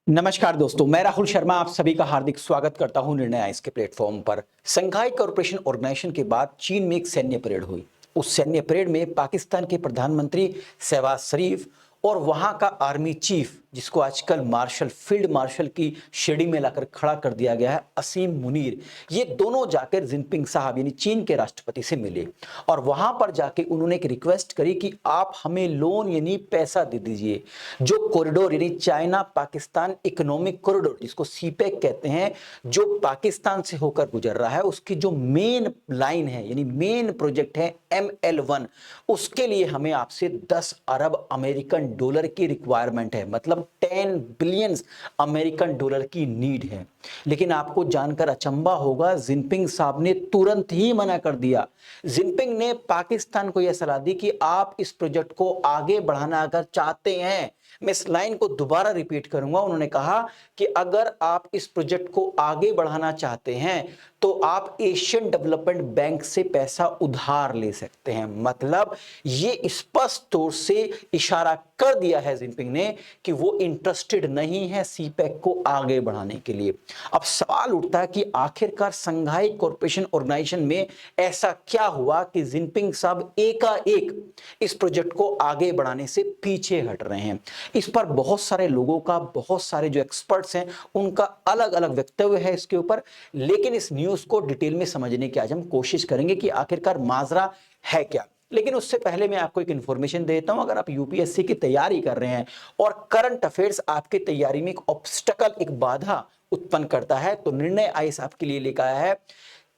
नमस्कार दोस्तों, मैं राहुल शर्मा आप सभी का हार्दिक स्वागत करता हूं निर्णय आइस के प्लेटफॉर्म पर। संघाई कॉरपोरेशन ऑर्गेनाइजेशन के बाद चीन में एक सैन्य परेड हुई। उस सैन्य परेड में पाकिस्तान के प्रधानमंत्री शहबाज शरीफ और वहां का आर्मी चीफ, जिसको आजकल मार्शल फील्ड मार्शल की श्रेणी में लाकर खड़ा कर दिया गया है, असीम मुनीर, ये दोनों जाकर जिनपिंग साहब यानी चीन के राष्ट्रपति से मिले और वहां पर जाके उन्होंने एक रिक्वेस्ट करी कि आप हमें लोन यानी पैसा दे दीजिए। जो कॉरिडोर यानी चाइना पाकिस्तान इकोनॉमिक कॉरिडोर, जिसको सीपेक कहते हैं, जो पाकिस्तान से होकर गुजर रहा है, उसकी जो मेन लाइन है यानी मेन प्रोजेक्ट है ML1, उसके लिए हमें आपसे 10 अरब अमेरिकन डॉलर की रिक्वायरमेंट है, मतलब 10 बिलियन अमेरिकन डॉलर की नीड है। लेकिन आपको जानकर अचंभा होगा, जिनपिंग साहब ने तुरंत ही मना कर दिया। जिनपिंग ने पाकिस्तान को यह सलाह दी कि आप इस प्रोजेक्ट को आगे बढ़ाना अगर चाहते हैं, मैं इस लाइन को दोबारा रिपीट करूंगा, उन्होंने कहा कि अगर आप इस प्रोजेक्ट को आगे बढ़ाना चाहते हैं तो आप एशियन डेवलपमेंट बैंक से पैसा उधार ले सकते हैं। मतलब ये स्पष्ट तौर से इशारा कर दिया है जिनपिंग ने कि वो इंटरेस्टेड नहीं है सीपेक को आगे बढ़ाने के लिए। अब सवाल उठता है कि आखिरकार संघाई कॉरपोरेशन ऑर्गेनाइजेशन में ऐसा क्या हुआ कि जिनपिंग साहब एकाएक इस प्रोजेक्ट को आगे बढ़ाने से पीछे हट रहे हैं। इस पर बहुत सारे लोगों का, बहुत सारे जो एक्सपर्ट्स हैं, उनका अलग अलग वक्तव्य है इसके ऊपर। लेकिन इस न्यूज को डिटेल में समझने की आज हम कोशिश करेंगे कि आखिरकार माजरा है क्या। लेकिन उससे पहले मैं आपको एक इंफॉर्मेशन देता हूं। अगर आप यूपीएससी की तैयारी कर रहे हैं और करंट अफेयर्स आपकी तैयारी में एक ऑब्स्टकल, एक बाधा उत्पन्न करता है, तो निर्णय आइस आपके लिए लेकर आया है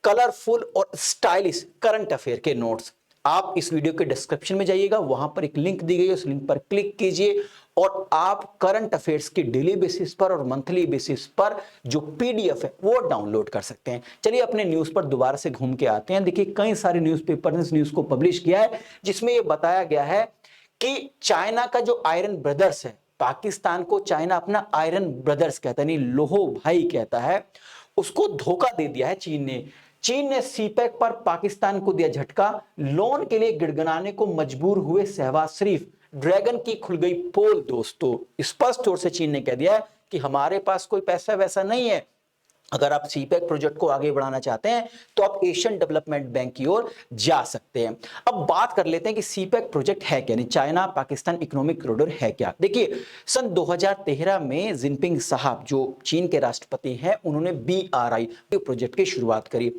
कलरफुल और स्टाइलिश करंट अफेयर के नोट्स। आप इस वीडियो के डिस्क्रिप्शन में जाइएगा, वहां पर एक लिंक दी गई है, उस लिंक पर क्लिक कीजिए और आप करंट अफेयर्स की डेली बेसिस पर और मंथली बेसिस पर जो पीडीएफ है वो डाउनलोड कर सकते हैं। चलिए अपने न्यूज पर दोबारा से घूम के आते हैं। देखिए, कई सारे न्यूज़पेपर ने इस न्यूज को पब्लिश किया है जिसमें यह बताया गया है कि चाइना का जो आयरन ब्रदर्स है, पाकिस्तान को चाइना अपना आयरन ब्रदर्स कहता है, नहीं लोहो भाई कहता है, उसको धोखा दे दिया है चीन ने सीपेक पर पाकिस्तान को दिया झटका। लोन के लिए गिड़गिड़ाने को मजबूर हुए शहबाज शरीफ। ड्रैगन की खुल गई पोल दोस्तों। स्पष्ट तौर से चीन ने कह दिया है कि हमारे पास कोई पैसा वैसा नहीं है। अगर आप सीपेक प्रोजेक्ट को आगे बढ़ाना चाहते हैं तो आप एशियन डेवलपमेंट बैंक की ओर जा सकते हैं। अब बात कर लेते हैं कि सीपेक प्रोजेक्ट है क्या, चाइना पाकिस्तान इकोनॉमिक कॉरिडोर है क्या। देखिए, सन 2013 में जिनपिंग साहब जो चीन के राष्ट्रपति हैं, उन्होंने BRI प्रोजेक्ट की शुरुआत करी।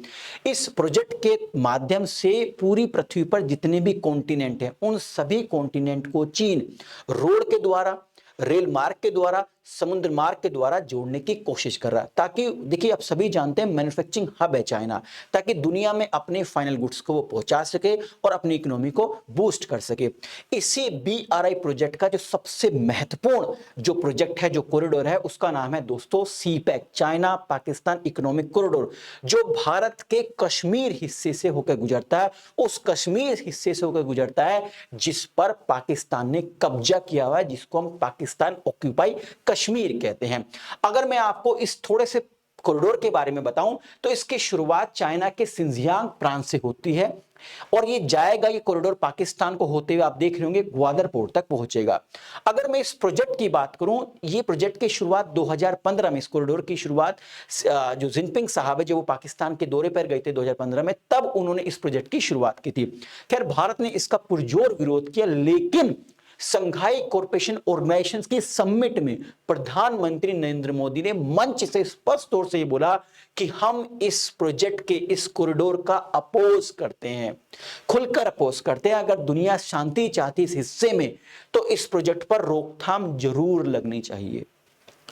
इस प्रोजेक्ट के माध्यम से पूरी पृथ्वी पर जितने भी कॉन्टिनेंट हैं, उन सभी कॉन्टिनेंट को चीन रोड के द्वारा, रेल मार्ग के द्वारा, समुद्र मार्ग के द्वारा जोड़ने की कोशिश कर रहा है, ताकि देखिए आप सभी जानते हैं मैन्युफैक्चरिंग हब है चाइना, ताकि दुनिया में अपने फाइनल गुड्स को वो पहुंचा सके और अपनी इकोनॉमी को बूस्ट कर सके। इसी BRI प्रोजेक्ट का जो सबसे महत्वपूर्ण जो प्रोजेक्ट है, जो कॉरिडोर है, उसका नाम है दोस्तों CPEC, China Pakistan economic corridor, जो भारत के कश्मीर हिस्से से होकर गुजरता है, उस कश्मीर हिस्से से होकर गुजरता है जिस पर पाकिस्तान ने कब्जा किया हुआ है, जिसको हम पाकिस्तान ऑक्यूपाई कश्मीर कहते हैं। अगर मैं आपको इस थोड़े से कॉरिडोर के बारे में बताऊं तो इसकी शुरुआत चाइना के सिंजियांग प्रांत से होती है और ये जाएगा, ये कॉरिडोर पाकिस्तान को होते हुए आप देख रहे होंगे ग्वादर पोर्ट तक पहुंचेगा। अगर मैं इस प्रोजेक्ट की बात करूं, ये प्रोजेक्ट की शुरुआत 2015 में, इस कॉरिडोर की शुरुआत जो जिनपिंग साहब है, जो वो पाकिस्तान के दौरे पर गए थे 2015 में, तब उन्होंने इस प्रोजेक्ट की शुरुआत की थी। खैर, भारत ने इसका पुरजोर विरोध किया, लेकिन संघाई कॉरपोरेशन ऑर्गेनाइजेशन की समिट में प्रधानमंत्री नरेंद्र मोदी ने मंच से स्पष्ट तौर से बोला कि हम इस प्रोजेक्ट के, इस कॉरिडोर का अपोज करते हैं, खुलकर अपोज करते हैं। अगर दुनिया शांति चाहती इस हिस्से में तो इस प्रोजेक्ट पर रोकथाम जरूर लगनी चाहिए।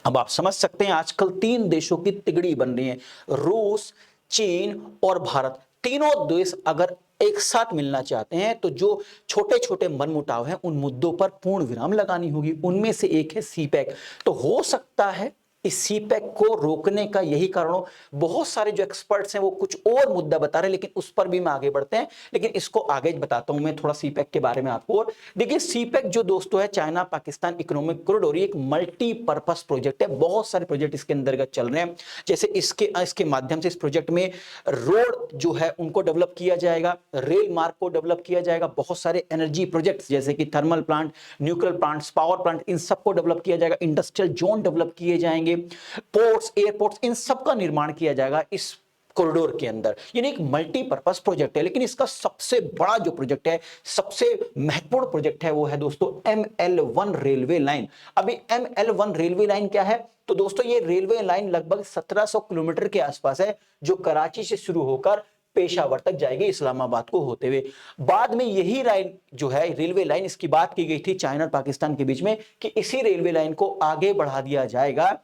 अब आप समझ सकते हैं आजकल 3 देशों की तिगड़ी बन रही है, रूस, चीन और भारत। तीनों देश अगर एक साथ मिलना चाहते हैं तो जो छोटे छोटे मनमुटाव हैं, उन मुद्दों पर पूर्ण विराम लगानी होगी। उनमें से एक है सीपेक। तो हो सकता है इस सीपैक को रोकने का यही कारण हो। बहुत सारे जो एक्सपर्ट्स हैं वो कुछ और मुद्दा बता रहे हैं, लेकिन उस पर भी मैं आगे बढ़ते हैं, लेकिन इसको आगे बताता हूं मैं थोड़ा सीपैक के बारे में आपको। और देखिए सीपैक जो दोस्तों है चाइना पाकिस्तान इकोनॉमिक कॉरिडोर, एक मल्टीपर्पस प्रोजेक्ट है, बहुत सारे प्रोजेक्ट इसके अंतर्गत चल रहे हैं। जैसे इसके माध्यम से इस प्रोजेक्ट में रोड जो है उनको डेवलप किया जाएगा, रेल मार्ग को डेवलप किया जाएगा, बहुत सारे एनर्जी प्रोजेक्ट्स जैसे कि thermal plant, nuclear plants, power plant, इन सबको डेवलप किया जाएगा, इंडस्ट्रियल जोन डेवलप किए जाएंगे, पोर्ट्स, एयरपोर्ट्स, इन सब का निर्माण किया जाएगा इस कॉरिडोर के अंदर। यानी एक मल्टीपर्पस प्रोजेक्ट है। लेकिन इसका सबसे बड़ा जो प्रोजेक्ट है, सबसे महत्वपूर्ण प्रोजेक्ट है, वो है दोस्तों ML1 रेलवे लाइन। अभी ML1 रेलवे लाइन क्या है? तो दोस्तों ये रेलवे लाइन लगभग 1700 किलोमीटर के आसपास है, जो कराची से शुरू होकर पेशावर तक जाएगी, इस्लामाबाद को होते हुए। बाद में यही लाइन जो है रेलवे लाइन, इसकी बात की गई थी चाइना और पाकिस्तान के बीच में कि इसी रेलवे लाइन को आगे बढ़ा दिया जाएगा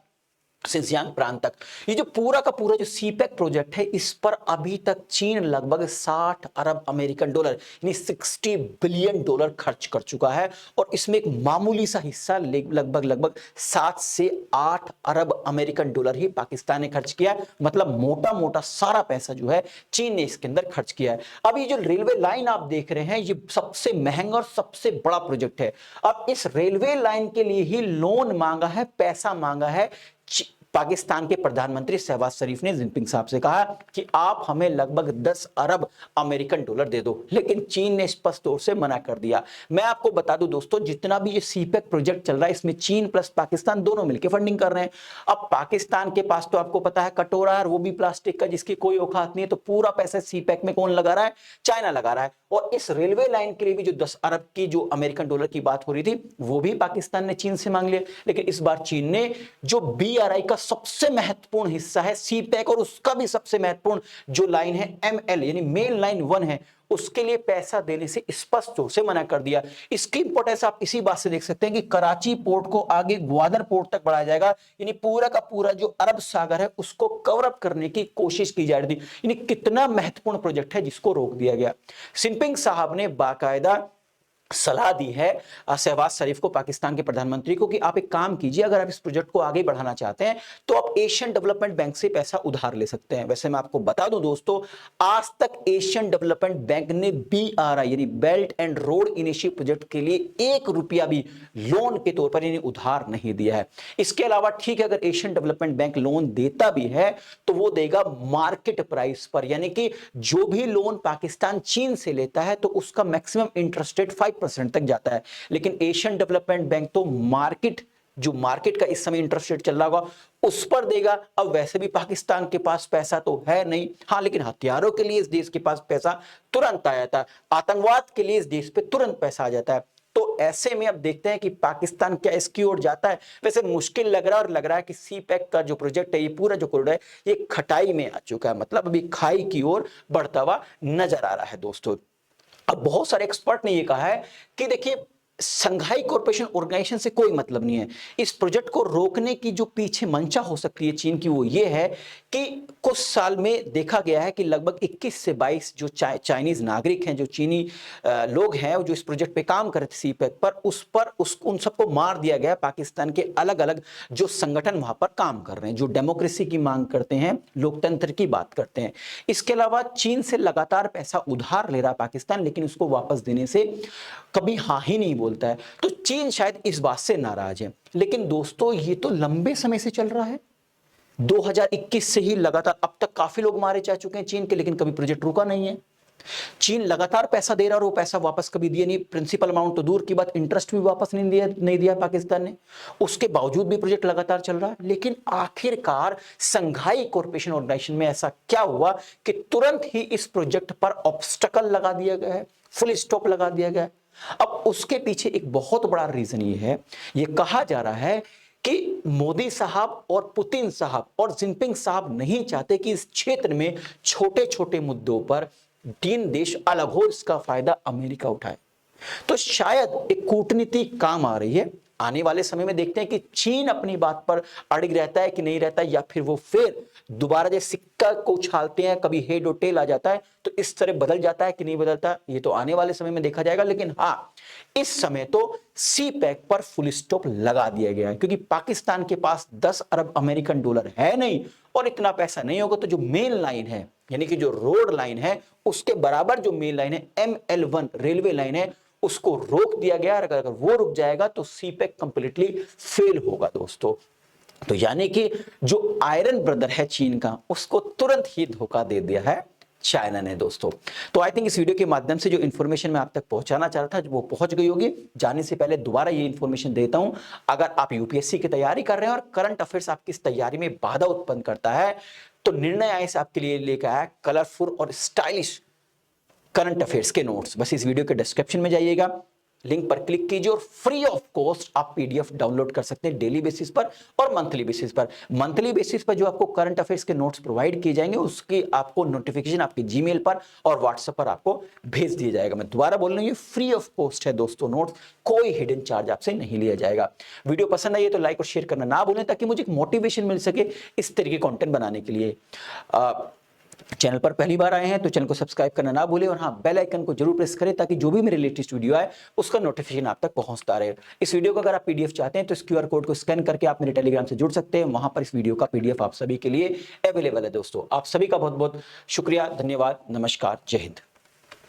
सिंजियांग प्रांत तक। ये जो पूरा का पूरा जो सीपैक प्रोजेक्ट है, इस पर अभी तक चीन लगभग 60 अरब अमेरिकन डॉलर यानी 60 बिलियन डॉलर खर्च कर चुका है। और इसमें एक मामूली सा हिस्सा लगभग 7 से 8 अरब अमेरिकन डॉलर ही पाकिस्तान ने खर्च किया है। मतलब मोटा मोटा सारा पैसा जो है चीन ने इसके अंदर खर्च किया है। अब ये जो रेलवे लाइन आप देख रहे हैं, ये सबसे महंगा और सबसे बड़ा प्रोजेक्ट है। अब इस रेलवे लाइन के लिए ही लोन मांगा है, पैसा मांगा है पाकिस्तान के प्रधानमंत्री शहबाज शरीफ ने जिनपिंग साहब से कहा कि आप हमें लगभग 10 अरब अमेरिकन डॉलर दे दो, लेकिन चीन ने स्पष्ट तौर से मना कर दिया। मैं आपको बता दूं दोस्तों, जितना भी ये सीपैक प्रोजेक्ट चल रहा है, इसमें चीन प्लस पाकिस्तान दोनों मिलकर फंडिंग कर रहे हैं। अब पाकिस्तान के पास तो आपको पता है कटोरा है, वो भी प्लास्टिक का, जिसकी कोई औकात नहीं है। तो पूरा पैसा सीपैक में कौन लगा रहा है? चाइना लगा रहा है। और इस रेलवे लाइन के लिए भी जो 10 अरब की जो अमेरिकन डॉलर की बात हो रही थी, वो भी पाकिस्तान ने चीन से मांग लिया। लेकिन इस बार चीन ने जो BRI का सबसे महत्वपूर्ण हिस्सा है सीपैक, और उसका भी सबसे महत्वपूर्ण जो लाइन है ML यानी मेन लाइन 1 है, उसके लिए पैसा देने से स्पष्ट तौर से मना कर दिया। इसकी इंपॉर्टेंस आप इसी बात से देख सकते हैं कि कराची पोर्ट को आगे ग्वादर पोर्ट तक बढ़ाया जाएगा, यानी पूरा का पूरा जो अरब सागर है उसको कवर अप करने की कोशिश की जा रही थी। यानी कितना महत्वपूर्ण प्रोजेक्ट है जिसको रोक दिया गया। जिनपिंग साहब ने बाकायदा सलाह दी है शहबाज शरीफ को, पाकिस्तान के प्रधानमंत्री को, कि आप एक काम कीजिए, अगर आप इस प्रोजेक्ट को आगे बढ़ाना चाहते हैं तो आप एशियन डेवलपमेंट बैंक से पैसा उधार ले सकते हैं। वैसे मैं आपको बता दूं दोस्तों, आज तक एशियन डेवलपमेंट बैंक ने BRI यानी belt and road initiative project के लिए 1 रुपया भी लोन के तौर पर यानी उधार नहीं दिया है। इसके अलावा ठीक है, अगर एशियन डेवलपमेंट बैंक लोन देता भी है तो वो देगा मार्केट प्राइस पर, यानी कि जो भी लोन पाकिस्तान चीन से लेता है तो उसका मैक्सिमम इंटरेस्ट रेट 5% तक जाता है। लेकिन एशियन डेवलपमेंट बैंक तो मार्केट का इस समय इंटरेस्ट रेट चल रहा होगा उस पर देगा। अब वैसे भी पाकिस्तान के पास पैसा तो है नहीं, हाँ, लेकिन हथियारों के लिए इस देश के पास पैसा तुरंत आ जाता है, आतंकवाद के लिए इस देश पे तुरंत पैसा आ जाता है। तो ऐसे में अब देखते हैं कि पाकिस्तान क्या इसकी ओर जाता है। वैसे मुश्किल लग रहा है, और लग रहा है कि सीपैक का जो प्रोजेक्ट है, ये पूरा जो कॉरिडोर है, ये खटाई में आ चुका है, मतलब अभी खाई की ओर बढ़ता हुआ नजर आ रहा है दोस्तों। अब बहुत सारे एक्सपर्ट ने ये कहा है कि देखिए, संघाई कॉरपोरेशन ऑर्गेनाइजेशन से कोई मतलब नहीं है। इस प्रोजेक्ट को रोकने की जो पीछे मंशा हो सकती है चीन की, वो ये है कि कुछ साल में देखा गया है कि लगभग 21 से 22 जो चाइनीज नागरिक हैं, जो चीनी लोग हैं, जो इस प्रोजेक्ट पे काम कर रहे थे सीपैक पर, उन सबको मार दिया गया। पाकिस्तान के अलग अलग जो संगठन वहां पर काम कर रहे हैं, जो डेमोक्रेसी की मांग करते हैं, लोकतंत्र की बात करते हैं। इसके अलावा चीन से लगातार पैसा उधार ले रहा पाकिस्तान, लेकिन उसको वापस देने से कभी हाँ ही नहीं बोलता है। तो चीन शायद इस बात से नाराज है। लेकिन दोस्तों, ये तो लंबे समय से चल रहा है, 2021 से ही लगातार अब तक काफी लोग मारे जा चुके हैं चीन के, लेकिन कभी प्रोजेक्ट रुका नहीं है। चीन लगातार पैसा दे रहा और वो पैसा वापस कभी दिया नहीं। प्रिंसिपल अमाउंट तो दूर की बात, इंटरेस्ट भी वापस नहीं दिया पाकिस्तान ने। उसके बावजूद भी प्रोजेक्ट लगातार चल रहा है। लेकिन आखिरकार संघाई कॉरपोरेशन ऑर्गेनाइजेशन में ऐसा क्या हुआ कि तुरंत ही इस प्रोजेक्ट पर ऑब्स्टकल लगा दिया गया है, फुल स्टॉप लगा दिया गया है। अब उसके पीछे एक बहुत बड़ा रीजन ये है, ये कहा जा रहा है कि मोदी साहब और पुतिन साहब और जिनपिंग साहब नहीं चाहते कि इस क्षेत्र में छोटे छोटे मुद्दों पर 3 देश अलग हो, इसका फायदा अमेरिका उठाए। तो शायद एक कूटनीति काम आ रही है। आने वाले समय में देखते हैं कि चीन अपनी बात पर अड़िग रहता है कि नहीं रहता है, या फिर वो फिर दोबारा जैसे सिक्का को उछालते हैं, कभी हेड और टेल आ जाता है तो इस तरह बदल जाता है कि नहीं बदलता, ये तो आने वाले समय में देखा जाएगा। लेकिन हाँ, इस समय तो सी पैक पर फुल स्टॉप लगा दिया गया है, क्योंकि पाकिस्तान के पास 10 अरब अमेरिकन डॉलर है नहीं, और इतना पैसा नहीं होगा तो जो मेन लाइन है, यानी कि जो रोड लाइन है उसके बराबर जो मेन लाइन है ML1 रेलवे लाइन है, उसको रोक दिया गया। अगर वो रुक जाएगा तो सी पैक कंप्लीटली फेल होगा दोस्तों। तो यानी कि जो आयरन ब्रदर है चीन का, उसको तुरंत ही धोखा दे दिया है चाइना ने दोस्तों। तो आई थिंक इस वीडियो के माध्यम से जो इन्फॉर्मेशन मैं आप तक पहुंचाना चाह रहा था वो पहुंच गई होगी। जाने से पहले दोबारा ये इन्फॉर्मेशन देता हूं, अगर आप यूपीएससी की तैयारी कर रहे हैं और करंट अफेयर्स आपकी इस तैयारी में बाधा उत्पन्न करता है, तो निर्णय आइस आपके लिए लेकर आया कलरफुल और स्टाइलिश करंट अफेयर्स के नोट्स। बस इस वीडियो के डिस्क्रिप्शन में जाइएगा, लिंक पर क्लिक कीजिए और फ्री ऑफ कॉस्ट आप पीडीएफ डाउनलोड कर सकते हैं डेली बेसिस पर और मंथली बेसिस पर। मंथली बेसिस पर जो आपको करंट अफेयर्स के नोट्स प्रोवाइड किए जाएंगे उसकी आपको नोटिफिकेशन आपके जीमेल पर और व्हाट्सएप पर आपको भेज दिया जाएगा। मैं दोबारा बोल रहा हूं, ये फ्री ऑफ कॉस्ट है दोस्तों नोट्स, कोई हिडन चार्ज आपसे नहीं लिया जाएगा। वीडियो पसंद आई तो लाइक और शेयर करना ना भूलें, ताकि मुझे मोटिवेशन मिल सके इस तरीके कंटेंट बनाने के लिए। चैनल पर पहली बार आए हैं तो चैनल को सब्सक्राइब करना ना भूलें, और हाँ, बेल आइकन को जरूर प्रेस करें ताकि जो भी मेरे लेटेस्ट वीडियो आए उसका नोटिफिकेशन आप तक पहुंचता रहे। इस वीडियो को अगर आप पीडीएफ चाहते हैं तो इस क्यूआर कोड को स्कैन करके आप मेरे टेलीग्राम से जुड़ सकते हैं, वहां पर इस वीडियो का पीडीएफ आप सभी के लिए अवेलेबल है दोस्तों। आप सभी का बहुत बहुत शुक्रिया, धन्यवाद, नमस्कार, जय हिंद।